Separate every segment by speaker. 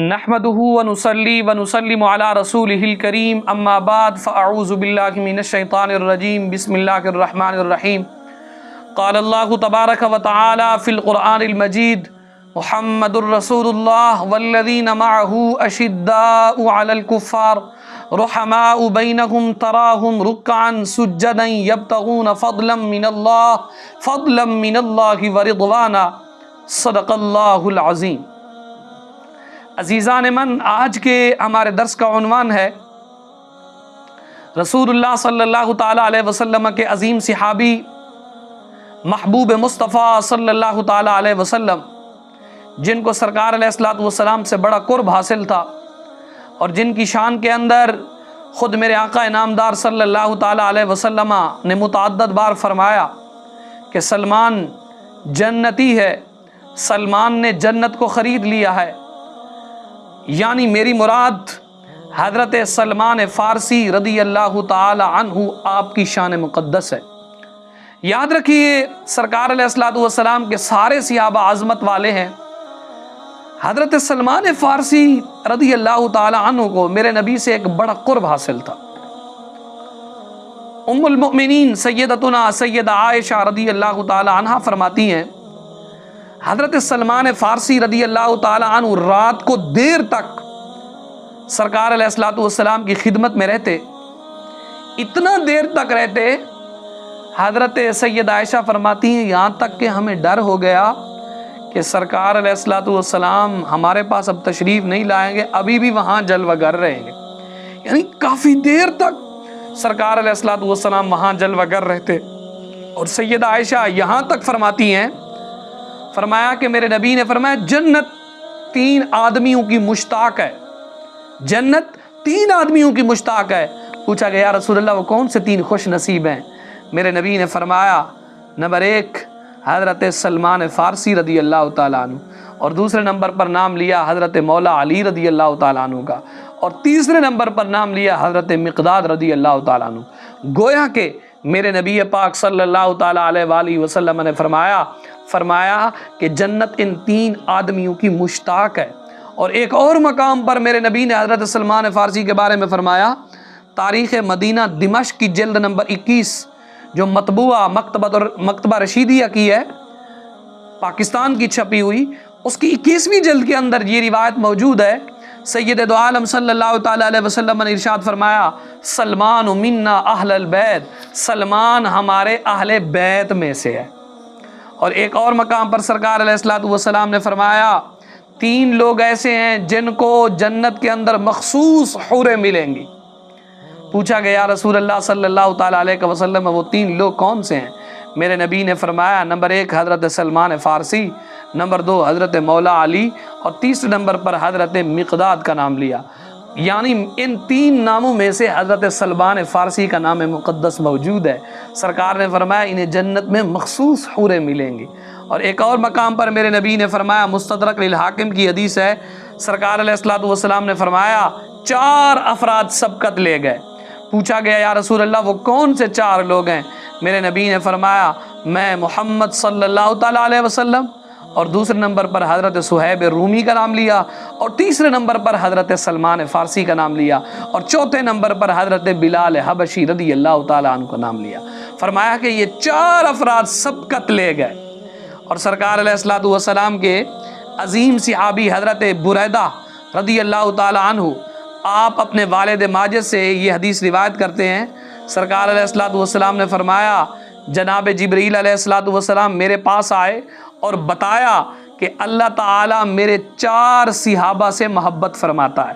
Speaker 1: نحمده ونصلي ونسلم على رسوله الكريم اما بعد فاعوذ بالله من الشيطان الرجيم بسم الله الرحمن الرحيم قال الله تبارك وتعالى في القرآن المجيد محمد رسول الله والذين معه أشداء على الكفار رحماء بينهم تراهم ركعا سجدا يبتغون فضلا من الله ورضوانا صدق الله العظيم۔ عزیزان من، آج کے ہمارے درس کا عنوان ہے رسول اللہ صلی اللہ تعالیٰ علیہ وسلم کے عظیم صحابی محبوب مصطفیٰ صلی اللہ تعالیٰ علیہ وسلم، جن کو سرکار علیہ الصلوۃ والسلام سے بڑا قرب حاصل تھا اور جن کی شان کے اندر خود میرے آقا انعامدار صلی اللہ تعالیٰ علیہ وسلم نے متعدد بار فرمایا کہ سلمان جنتی ہے، سلمان نے جنت کو خرید لیا ہے، یعنی میری مراد حضرت سلمان فارسی رضی اللہ تعالی عنہ آپ کی شان مقدس ہے۔ یاد رکھیے، سرکار علیہ الصلوۃ والسلام کے سارے صحابہ عظمت والے ہیں، حضرت سلمان فارسی رضی اللہ تعالی عنہ کو میرے نبی سے ایک بڑا قرب حاصل تھا۔ ام المؤمنین سیدتنا سیدہ عائشہ رضی اللہ تعالی عنہ فرماتی ہیں، حضرت سلمان فارسی رضی اللہ تعالی عنہ رات کو دیر تک سرکار علیہ الصلوۃ والسلام کی خدمت میں رہتے، اتنا دیر تک رہتے، حضرت سیدہ عائشہ فرماتی ہیں یہاں تک کہ ہمیں ڈر ہو گیا کہ سرکار علیہ الصلوۃ والسلام ہمارے پاس اب تشریف نہیں لائیں گے، ابھی بھی وہاں جلوہ گر رہیں گے، یعنی کافی دیر تک سرکار علیہ الصلوۃ والسلام وہاں جلوہ گر رہتے۔ اور سیدہ عائشہ یہاں تک فرماتی ہیں، فرمایا کہ میرے نبی نے فرمایا جنت 3 آدمیوں کی مشتاق ہے، جنت 3 آدمیوں کی مشتاق ہے۔ پوچھا گیا یا رسول اللہ وہ کون سے 3 خوش نصیب ہیں؟ میرے نبی نے فرمایا نمبر 1 حضرت سلمان فارسی رضی اللہ تعالیٰ عنہ، اور دوسرے نمبر پر نام لیا حضرت مولا علی رضی اللہ تعالیٰ عنہ کا، اور تیسرے نمبر پر نام لیا حضرت مقداد رضی اللہ تعالیٰ عنہ۔ گویا کہ میرے نبی پاک صلی اللہ تعالیٰ علیہ وآلہ وسلم نے فرمایا کہ جنت ان 3 آدمیوں کی مشتاق ہے۔ اور ایک اور مقام پر میرے نبی نے حضرت سلمان فارسی کے بارے میں فرمایا، تاریخ مدینہ دمشق کی جلد نمبر 21 جو مطبوعہ مکتبہ رشیدیہ کی ہے، پاکستان کی چھپی ہوئی، اس کی 21ویں جلد کے اندر یہ روایت موجود ہے۔ سید دو عالم صلی اللہ تعالیٰ علیہ وسلم نے ارشاد فرمایا سلمان منا اہل البیت، سلمان ہمارے اہل بیت میں سے ہے۔ اور ایک اور مقام پر سرکار علیہ الصلوۃ والسلام نے فرمایا 3 لوگ ایسے ہیں جن کو جنت کے اندر مخصوص حوریں ملیں گی۔ پوچھا گیا یا رسول اللہ صلی اللہ تعالیٰ علیہ وسلم وہ 3 لوگ کون سے ہیں؟ میرے نبی نے فرمایا نمبر 1 حضرت سلمان فارسی، نمبر 2 حضرت مولا علی، اور تیسرے نمبر پر حضرت مقداد کا نام لیا، یعنی ان 3 ناموں میں سے حضرت سلمان فارسی کا نام مقدس موجود ہے۔ سرکار نے فرمایا انہیں جنت میں مخصوص حوریں ملیں گی۔ اور ایک اور مقام پر میرے نبی نے فرمایا، مستدرک للحاکم کی حدیث ہے، سرکار علیہ الصلوۃ والسلام نے فرمایا 4 افراد سبقت لے گئے۔ پوچھا گیا یا رسول اللہ وہ کون سے 4 لوگ ہیں؟ میرے نبی نے فرمایا میں محمد صلی اللہ تعالیٰ علیہ وسلم، اور دوسرے نمبر پر حضرت صہیب رومی کا نام لیا، اور تیسرے نمبر پر حضرت سلمان فارسی کا نام لیا، اور چوتھے نمبر پر حضرت بلال حبشی رضی اللہ تعالیٰ عنہ کا نام لیا۔ فرمایا کہ یہ 4 افراد سبقت لے گئے۔ اور سرکار علیہ الصلوۃ والسلام کے عظیم صحابی حضرت بریدہ رضی اللہ تعالیٰ عنہ، آپ اپنے والد ماجد سے یہ حدیث روایت کرتے ہیں، سرکار علیہ الصلوۃ والسلام نے فرمایا جناب جبرائیل علیہ الصلوۃ والسلام میرے پاس آئے اور بتایا کہ اللہ تعالیٰ میرے 4 صحابہ سے محبت فرماتا ہے۔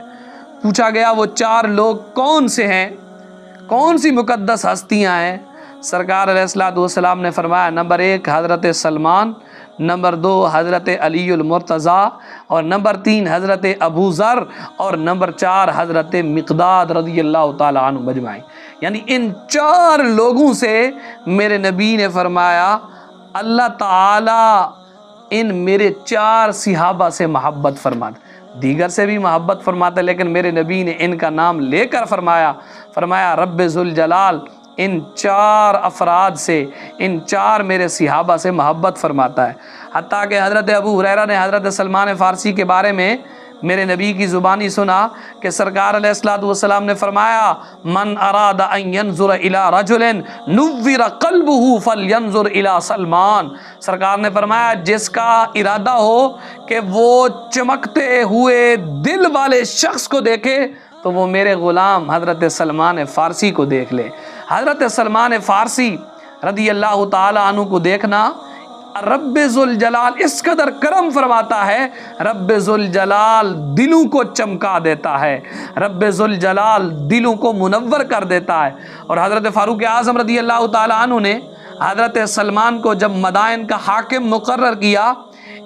Speaker 1: پوچھا گیا وہ 4 لوگ کون سے ہیں، کون سی مقدس ہستیاں ہیں؟ سرکار علیہ الصلوۃ والسلام نے فرمایا نمبر 1 حضرت سلمان، نمبر 2 حضرت علی المرتضیٰ، اور نمبر 3 حضرت ابو ذر، اور نمبر 4 حضرت مقداد رضی اللہ تعالیٰ عنہ مجمعین۔ یعنی ان 4 لوگوں سے میرے نبی نے فرمایا اللہ تعالیٰ ان میرے 4 صحابہ سے محبت فرماتا، دیگر سے بھی محبت فرماتا، لیکن میرے نبی نے ان کا نام لے کر فرمایا رب ذوالجلال ان 4 افراد سے، ان 4 میرے صحابہ سے محبت فرماتا ہے۔ حتیٰ کہ حضرت ابو ہریرہ نے حضرت سلمان فارسی کے بارے میں میرے نبی کی زبانی سنا کہ سرکار علیہ الصلوۃ والسلام نے فرمایا من اراد ان ينظر الى رجل نور قلبه فلينظر الى سلمان. سرکار نے فرمایا جس کا ارادہ ہو کہ وہ چمکتے ہوئے دل والے شخص کو دیکھے تو وہ میرے غلام حضرت سلمان فارسی کو دیکھ لے. حضرت سلمان فارسی رضی اللہ تعالی عنہ کو دیکھنا رب ذوالجلال اس قدر کرم فرماتا ہے، رب ذوالجلال دلوں کو چمکا دیتا ہے، رب ذوالجلال دلوں کو منور کر دیتا ہے. اور حضرت فاروق اعظم رضی اللہ تعالی عنہ نے حضرت سلمان کو جب مدائن کا حاکم مقرر کیا،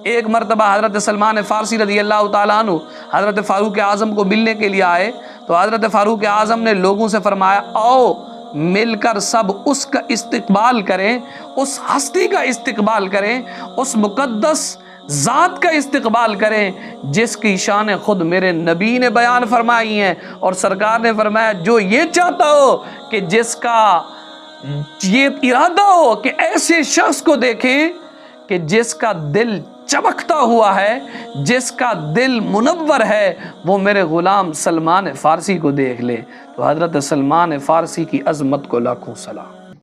Speaker 1: ایک مرتبہ حضرت سلمان فارسی رضی اللہ تعالیٰ عنہ حضرت فاروق اعظم کو ملنے کے لیے آئے تو حضرت فاروق اعظم نے لوگوں سے فرمایا آؤ مل کر سب اس کا استقبال کریں، اس ہستی کا استقبال کریں، اس مقدس ذات کا استقبال کریں جس کی شان خود میرے نبی نے بیان فرمائی ہیں. اور سرکار نے فرمایا جو یہ چاہتا ہو کہ جس کا یہ ارادہ ہو کہ ایسے شخص کو دیکھیں کہ جس کا دل چمکتا ہوا ہے، جس کا دل منور ہے، وہ میرے غلام سلمان فارسی کو دیکھ لے. تو حضرت سلمان فارسی کی عظمت کو لاکھوں سلام.